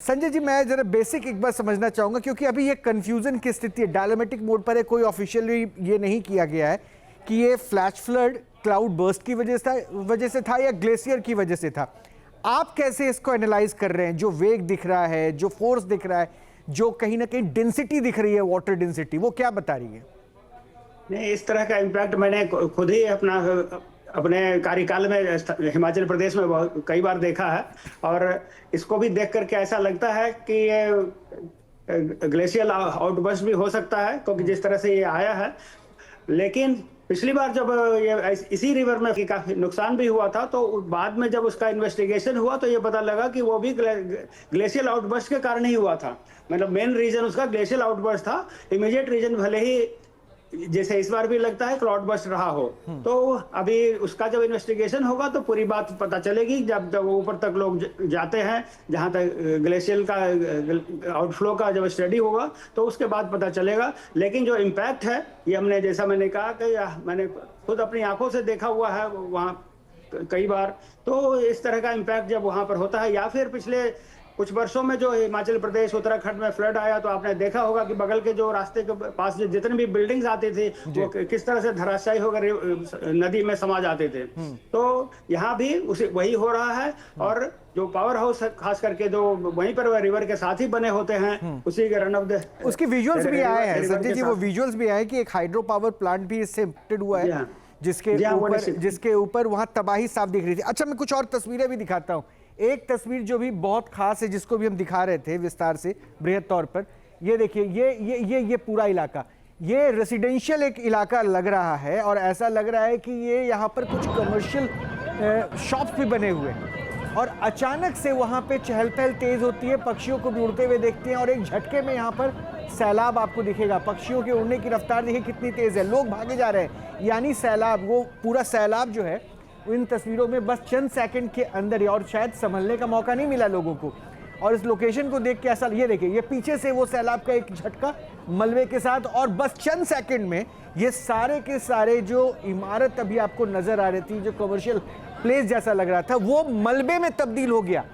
संजय जी, मैं जरा बेसिक एक बार समझना चाहूंगा क्योंकि अभी ये कंफ्यूजन की स्थिति है। डायनामिक मोड पर है, कोई ऑफिशियली ये नहीं किया गया है कि ये फ्लैश फ्लड क्लाउड बर्स्ट की वजह से था या ग्लेशियर की वजह से था। आप कैसे इसको एनालाइज कर रहे हैं? जो वेग दिख रहा है, जो फोर्स दिख रहा है, जो कहीं ना कहीं डेंसिटी दिख रही है, वाटर डेंसिटी, वो क्या बता रही है? नहीं, इस तरह का इम्पैक्ट मैंने खुद ही अपने कार्यकाल में हिमाचल प्रदेश में कई बार देखा है। और इसको भी देख करके ऐसा लगता है कि ये ग्लेशियल आउटबर्स्ट भी हो सकता है, क्योंकि जिस तरह से ये आया है। लेकिन पिछली बार जब ये इसी रिवर में काफी नुकसान भी हुआ था, तो बाद में जब उसका इन्वेस्टिगेशन हुआ तो ये पता लगा कि वो भी ग्लेशियल आउटबर्स्ट के कारण ही हुआ था। मतलब मेन रीजन उसका ग्लेशियल आउटबर्स्ट था। इमीडिएट रीजन भले ही जैसे इस बार भी लगता है क्लाउड बर्स्ट रहा हो, तो अभी उसका जब इन्वेस्टिगेशन होगा तो पूरी बात पता चलेगी। जब जब ऊपर तक लोग जाते हैं, जहां तक ग्लेशियल का आउटफ्लो का जब स्टडी होगा तो उसके बाद पता चलेगा। लेकिन जो इम्पैक्ट है, ये हमने जैसा मैंने कहा कि मैंने खुद अपनी आंखों से देखा हुआ है वहां कई बार। तो इस तरह का इम्पैक्ट जब वहां पर होता है, या फिर पिछले कुछ वर्षों में जो हिमाचल प्रदेश उत्तराखंड में फ्लड आया, तो आपने देखा होगा कि बगल के जो रास्ते के पास जितने भी बिल्डिंग्स आती थी वो किस तरह से धराशायी होकर नदी में समा जाते थे। तो यहाँ भी उसी वही हो रहा है। और जो पावर हाउस खास करके जो वहीं पर रिवर के साथ ही बने होते हैं, उसी के रन ऑफ द उसके विजुअल्स भी आए हैं संजय जी, वो विजुअल्स भी आए कि एक हाइड्रो पावर प्लांट भी इससे इम्पैक्टेड हुआ है, जिसके ऊपर वहां तबाही साफ दिख रही थी। अच्छा, मैं कुछ और तस्वीरें भी दिखाता हूँ। एक तस्वीर जो भी बहुत खास है, जिसको भी हम दिखा रहे थे विस्तार से बृहद तौर पर, ये देखिए, ये पूरा इलाका, ये रेसिडेंशियल एक इलाका लग रहा है और ऐसा लग रहा है कि ये यहाँ पर कुछ कमर्शियल शॉप्स भी बने हुए हैं। और अचानक से वहाँ पे चहल पहल तेज होती है, पक्षियों को भी उड़ते हुए देखते हैं और एक झटके में यहाँ पर सैलाब आपको दिखेगा। पक्षियों के उड़ने की रफ्तार देखिए कितनी तेज है, लोग भागे जा रहे हैं। यानी सैलाब, वो पूरा सैलाब जो है इन तस्वीरों में बस चंद सेकंड के अंदर, और शायद संभलने का मौका नहीं मिला लोगों को। और इस लोकेशन को देख के ऐसा, ये देखिए, ये पीछे से वो सैलाब का एक झटका मलबे के साथ, और बस चंद सेकंड में ये सारे के सारे जो इमारत अभी आपको नजर आ रही थी, जो कमर्शियल प्लेस जैसा लग रहा था, वो मलबे में तब्दील हो गया।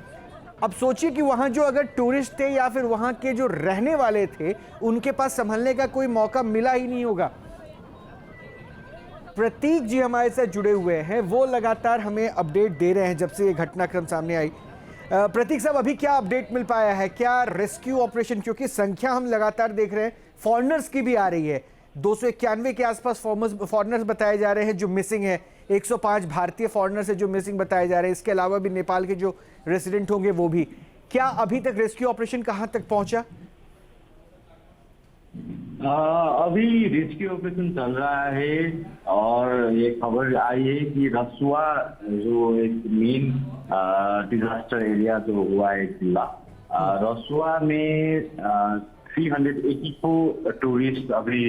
अब सोचिए कि वहां जो अगर टूरिस्ट थे या फिर वहां के जो रहने वाले थे, उनके पास संभलने का कोई मौका मिला ही नहीं होगा। प्रतीक जी हमारे साथ जुड़े हुए हैं, वो लगातार हमें अपडेट दे रहे हैं जब से ये घटनाक्रम सामने आई। प्रतीक साहब, अभी क्या अपडेट मिल पाया है? क्या रेस्क्यू ऑपरेशन, क्योंकि संख्या हम लगातार देख रहे हैं फॉरेनर्स की भी आ रही है, 291 के आसपास फॉरेनर्स बताए जा रहे हैं जो मिसिंग है, 105 भारतीय फॉरेनर्स है जो मिसिंग बताए जा रहे हैं। इसके अलावा भी नेपाल के जो रेसिडेंट होंगे वो भी। क्या अभी तक रेस्क्यू ऑपरेशन कहां तक पहुंचा? अभी रेस्क्यू ऑपरेशन चल रहा है और ये खबर आई है कि रसुआ जो एक मेन डिजास्टर एरिया जो हुआ है जिला रसुआ में 384 टूरिस्ट अभी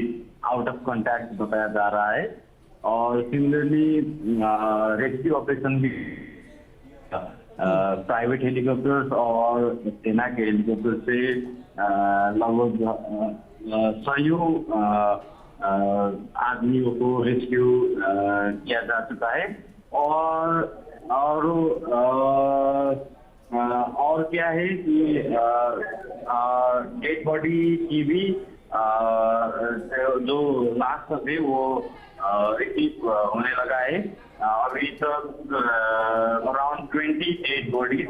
आउट ऑफ कॉन्टैक्ट बताया जा रहा है। और सिमिलरली रेस्क्यू ऑपरेशन भी प्राइवेट हेलीकॉप्टर्स और सेना के हेलीकॉप्टर से लगभग 100 आदमियों को रेस्क्यू किया जा चुका है। और क्या है कि डेड बॉडी की भी जो लास्ट है वो रिसीव होने लगा है। अभी तक अराउंड 20 डेड बॉडीज।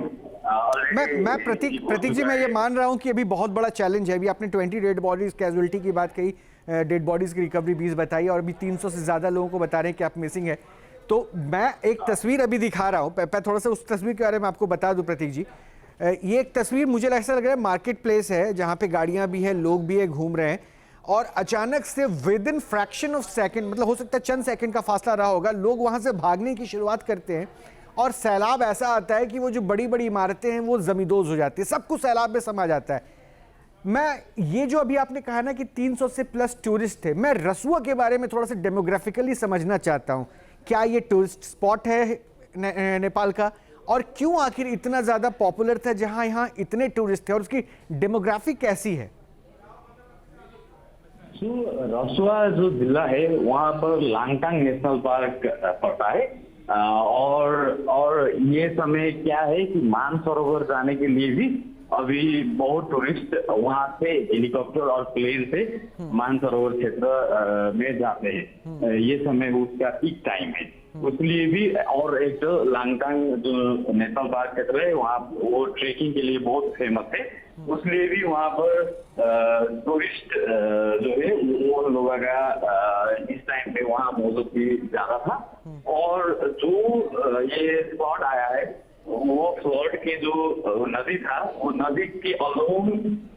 मैं प्रतीक जी, मैं ये मान रहा हूं कि अभी बहुत बड़ा चैलेंज है। अभी आपने 20 डेड बॉडीज कैजुअलिटी की बात कही, डेड बॉडीज की रिकवरी 20 बताई, और अभी 300 से ज़्यादा लोगों को बता रहे हैं कि आप मिसिंग है। तो मैं एक तस्वीर अभी दिखा रहा हूँ, थोड़ा सा उस तस्वीर के बारे में आपको बता दूं प्रतीक जी। ये एक तस्वीर मुझे ऐसा लग रहा है मार्केट प्लेस है, जहाँ पे गाड़ियाँ भी है, लोग भी है, घूम रहे हैं, और अचानक से with in fraction of second, मतलब हो सकता है चंद सेकेंड का फासला रहा होगा, लोग वहाँ से भागने की शुरुआत करते हैं और सैलाब ऐसा आता है कि वो जो बड़ी बड़ी इमारतें हैं वो जमींदोज हो जाती है, सब कुछ सैलाब में समा जाता है। मैं ये जो अभी आपने कहा ना कि 300 से प्लस टूरिस्ट थे, मैं रसुआ के बारे में थोड़ा सा डेमोग्राफिकली समझना चाहता हूँ। क्या ये टूरिस्ट स्पॉट है नेपाल का, और क्यों आखिर इतना ज़्यादा पॉपुलर था जहाँ यहाँ इतने टूरिस्ट थे, और उसकी डेमोग्राफी कैसी है? रसुआ जो जिला है वहाँ पर लांगटांग नेशनल पार्क पड़ता है। और ये समय क्या है कि मानसरोवर जाने के लिए भी अभी बहुत टूरिस्ट वहाँ से हेलीकॉप्टर और प्लेन से मानसरोवर क्षेत्र में जाते हैं। ये समय उसका पीक टाइम है, उसलिए भी। और एक तो लांगकांग जो नेशनल पार्क क्षेत्र है वहाँ वो ट्रेकिंग के लिए बहुत फेमस है, उसलिए भी वहाँ पर टूरिस्ट जो है वो लोगों का इस टाइम पे वहाँ मौजूदगी ज्यादा था। और जो ये स्पॉट आया है वो फ्लोड के जो नदी था वो नदी के अलोंग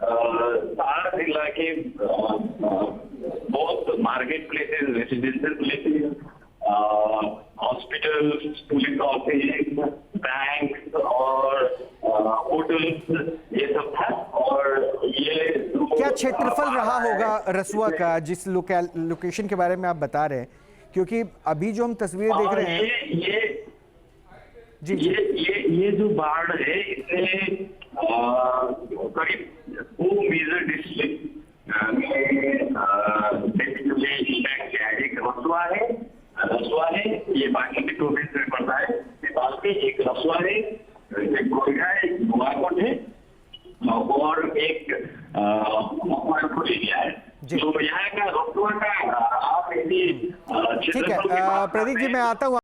सारा जिला के बहुत market places, residential places, hospital, police office, bank और होटल्स, ये सब था। और ये क्या क्षेत्रफल रहा होगा रसुआ का, जिस लोकेशन के बारे में आप बता रहे हैं? क्योंकि अभी जो हम तस्वीरें देख रहे हैं जी ये जो बाढ़ है इसने करीब 2 मेजर डिस्ट्रिक्ट में बेसिकली इम्पैक्ट किया है। एक रसुआ है, ये बाकी के प्रोविंस में पड़ता है। नेपाल में एक रसुआ है, एक गोरखा है, एक नुआकोट है और एक मकवानपुर एरिया है। तो यहाँ का रसुआ का आप यदि ठीक है प्रदीप जी, मैं आता हूँ।